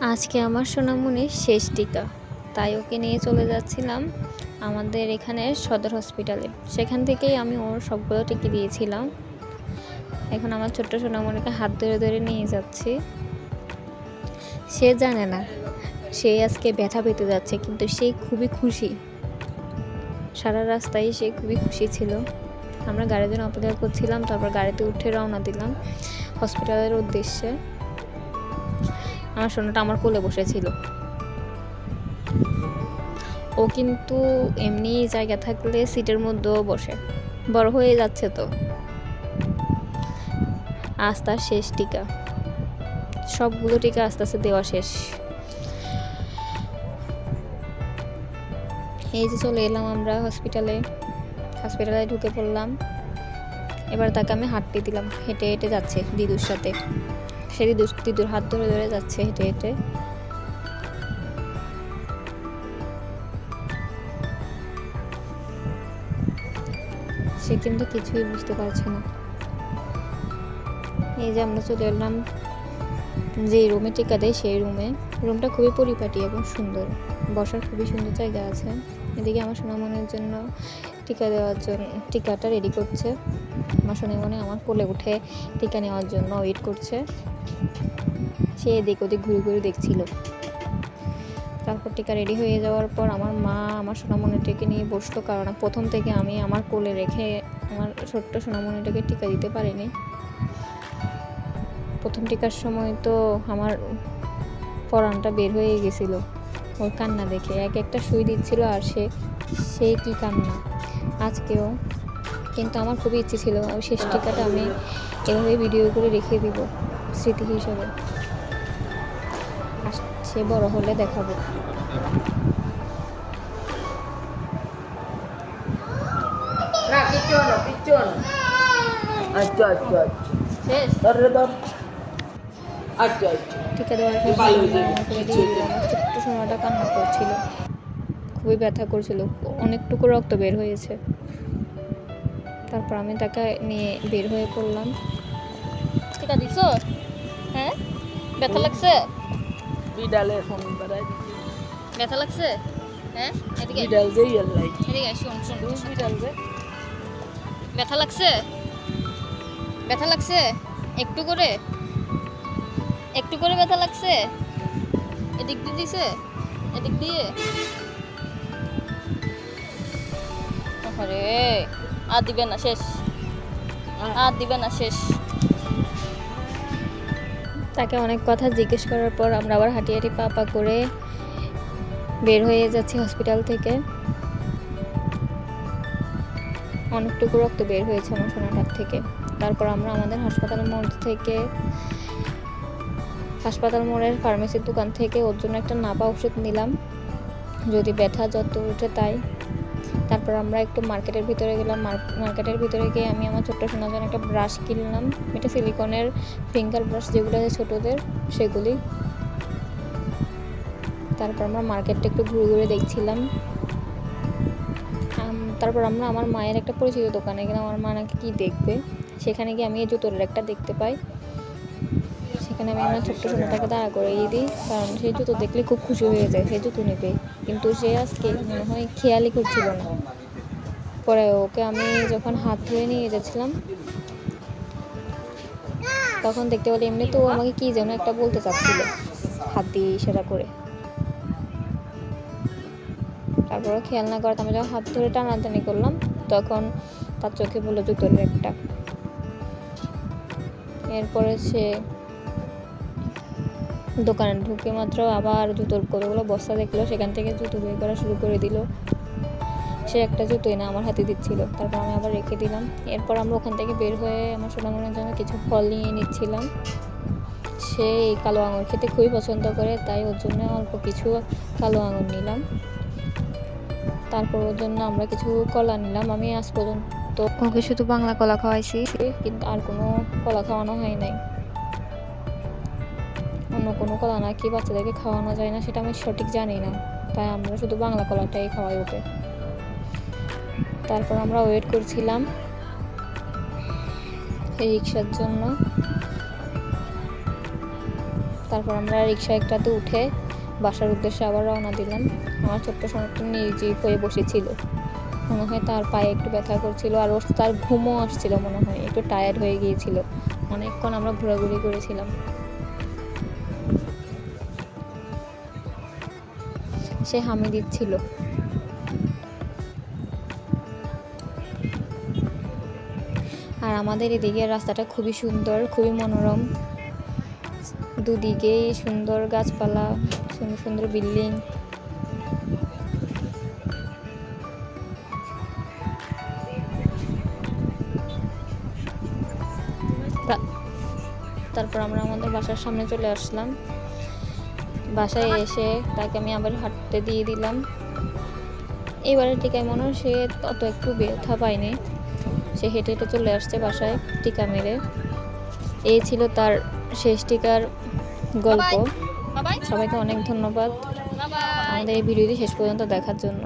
আজকে আমার সোনামণির শেষ টিকা, তাই ওকে নিয়ে চলে যাচ্ছিলাম আমাদের এখানে সদর হসপিটালে। সেখান থেকেই আমি ওর সবগুলো টিকা দিয়েছিলাম। এখন আমার ছোট্ট সোনামণিকে হাত ধরে ধরে নিয়ে যাচ্ছি। সে জানে না সে আজকে ব্যথা পেতে যাচ্ছে, কিন্তু সে খুবই খুশি। সারা রাস্তায় সে খুবই খুশি ছিল। আমরা গাড়ির জন্য অপেক্ষা করছিলাম, তারপর গাড়িতে উঠে রওনা দিলাম হসপিটালের উদ্দেশ্যে। আমার সোনাটা আমার কোলে বসেছিল। ও কিন্তু এমনি জায়গা থাকলে সিটের মধ্যেও বসে, বড় হয়ে যাচ্ছে তো। আজ তার শেষ টিকা, সবগুলো টিকা আস্তে আস্তে দেওয়া শেষ। এই যে চলে এলাম আমরা হসপিটালে ঢুকে পড়লাম। এবার তাকে আমি হাঁটতে দিলাম, হেঁটে হেঁটে যাচ্ছে দিদুর সাথে। সে দিদুর হাত ধরে ধরে যাচ্ছে হেঁটে হেঁটে। সে কিন্তু কিছুই বুঝতে পারছে না। এই যে আমরা চলে এলাম যে রুমে টিকা দেয় সেই রুমটা খুবই পরিপাটি এবং সুন্দর, বসার খুবই সুন্দর জায়গা আছে। এদিকে আমার সোনামণির জন্য টিকা দেওয়ার জন্য টিকাটা রেডি করছে। আমার সোনামণি আমার কোলে উঠে টিকা নেওয়ার জন্য ওয়েট করছে। সে এদিক ওদিক ঘুরে ঘুরে দেখছিল। তারপর টিকা রেডি হয়ে যাওয়ার পর আমার মা আমার সোনামণিটাকে নিয়ে বসলো, কারণ প্রথম থেকে আমি আমার কোলে রেখে আমার ছোট্ট সোনামণিটাকে টিকা দিতে পারিনি। প্রথম টিকার সময় তো আমার পরানটা বের হয়ে গেছিল ওর কান্না দেখে। এক একটা সুই দিচ্ছিল আর সে কি কান্না। আজকেও কিন্তু আমার খুবই ইচ্ছে ছিল ওই শেষ টিকাটা আমি এভাবে ভিডিও করে রেখে দিব স্মৃতি হিসেবে। আর সে বড় হলে দেখাবো। না কিচ্ছু না আচ্ছা শেষ আচ্ছা টিকা দেওয়ার পর ছোট্ট সোনাটা কান্না করছিল, খুবই ব্যথা করছিল, অনেকটুকু রক্ত বের হয়েছে। তারপর আমি তাকে নিয়ে বের হয়ে পড়লাম। টিকা দিছো? হ্যাঁ, ব্যথা লাগছে? বিড়ালে ফোন করাই ব্যথা লাগছে? হ্যাঁ, এদিকে বিড়াল যেই আল্লাহ এদিকে শোন বিড়াল যে ব্যথা লাগছে? ব্যথা লাগছে? একটু করে ব্যথা লাগছে? এদিক দিয়ে দিছে? এদিক দিয়ে? আরে আর দিবে না, শেষ। আর দিবে না, শেষ। তাকে অনেক কথা জিজ্ঞেস করার পর আমরা আবার হাঁটি হাঁটি পা পা করে বের হয়ে যাচ্ছি হসপিটাল থেকে। অনেকটুকু রক্ত বের হয়েছে আমার সোনাটার থেকে। তারপর আমরা আমাদের হাসপাতাল মোড়ের ফার্মেসির দোকান থেকে ওর জন্য একটা নাপা ওষুধ নিলাম, যদি ব্যথা যত উঠে তাই। তারপর আমরা একটু মার্কেটের ভিতরে গেলাম। মার্কেটের ভিতরে গিয়ে আমি আমার ছোট্ট সোনার জন্য একটা ব্রাশ কিনলাম, এটা সিলিকনের ফিঙ্গার ব্রাশ যেগুলো আছে ছোটোদের, সেগুলি। তারপর আমরা মার্কেটটা একটু ঘুরে ঘুরে দেখছিলাম। তারপর আমরা আমার মায়ের একটা পরিচিত দোকানে গেলাম। আমার মা নাকি কী দেখবে, সেখানে গিয়ে আমি এই জুতোর একটা দেখতে পাই। সেখানে আমি আমার ছোট্ট সোনাটাকে দাঁড়া করিয়ে দিই, কারণ সেই জুতো দেখলে খুব খুশি হয়ে যায়, সেই জুতো নেবে। কিন্তু সে আজকে মনে হয় খেয়ালই করছিল না। পরে ওকে আমি যখন হাত ধরে নিয়ে যাচ্ছিলাম তখন দেখতে পেলাম এমনি তো আমাকে কি যেন একটা বলতে চাচ্ছিল হাত দিয়ে ইশারা করে। তারপরে খেয়াল না করাতে আমি যখন হাত ধরে টানাটানি করলাম তখন তার চোখে বললো জুতোর একটা। এরপরে সে দোকানে ঢুকে মাত্র আবার জুতোর কতগুলো বস্তা দেখলো, সেখান থেকে জুতো বের করা শুরু করে দিল। সে একটা জুতোই না আমার হাতে দিচ্ছিল, তারপর আমি আবার রেখে দিলাম। এরপর আমরা ওখান থেকে বের হয়ে আমার সোনামণির জন্য কিছু ফল নিয়ে নিচ্ছিলাম। সে এই কালো আঙুর খেতে খুবই পছন্দ করে, তাই ওর জন্য অল্প কিছু কালো আঙুর নিলাম। তারপর ওর জন্য আমরা কিছু কলা নিলাম। আমি আজ পর্যন্ত ওকে শুধু বাংলা কলা খাওয়াইছি, কিন্তু আর কোনো কলা খাওয়ানো হয় নাই। অন্য কোনো কলা নাকি বাচ্চাদেরকে খাওয়ানো যায় না, সেটা আমি সঠিক জানি না, তাই আমরা শুধু বাংলা কলাটাই খাওয়াই ওকে। তারপর আমরা ওয়েট করছিলাম এই রিক্সার জন্য। তারপর আমরা রিক্সা একটাতে উঠে বাসার উদ্দেশ্যে আবার রওনা দিলাম। আমার ছোট্ট সোনাটা নির্জীব হয়ে বসেছিল, মনে হয় তার পায়ে একটু ব্যথা করছিল, আর তার ঘুমও আসছিল, মনে হয় একটু টায়ার্ড হয়ে গিয়েছিল। অনেকক্ষণ আমরা ঘোরাঘুরি করেছিলাম। সে হামি দিচ্ছিল। আর আমাদের এদিকে রাস্তাটা খুবই সুন্দর, খুবই মনোরম, দুদিকেই সুন্দর গাছপালা, সুন্দর সুন্দর বিল্ডিং। তারপর আমরা আমাদের বাসার সামনে চলে আসলাম। বাসায় এসে তাকে আমি আবার হাঁটতে দিয়ে দিলাম। এবারে টিকায় মনে হয় সে অত একটু ব্যথা পায়নি, সে হেঁটে হেঁটে চলে আসছে বাসায় টিকা মেরে। এই ছিল তার শেষ টিকার গল্প। সবাইকে অনেক ধন্যবাদ আমাদের এই ভিডিওটি শেষ পর্যন্ত দেখার জন্য।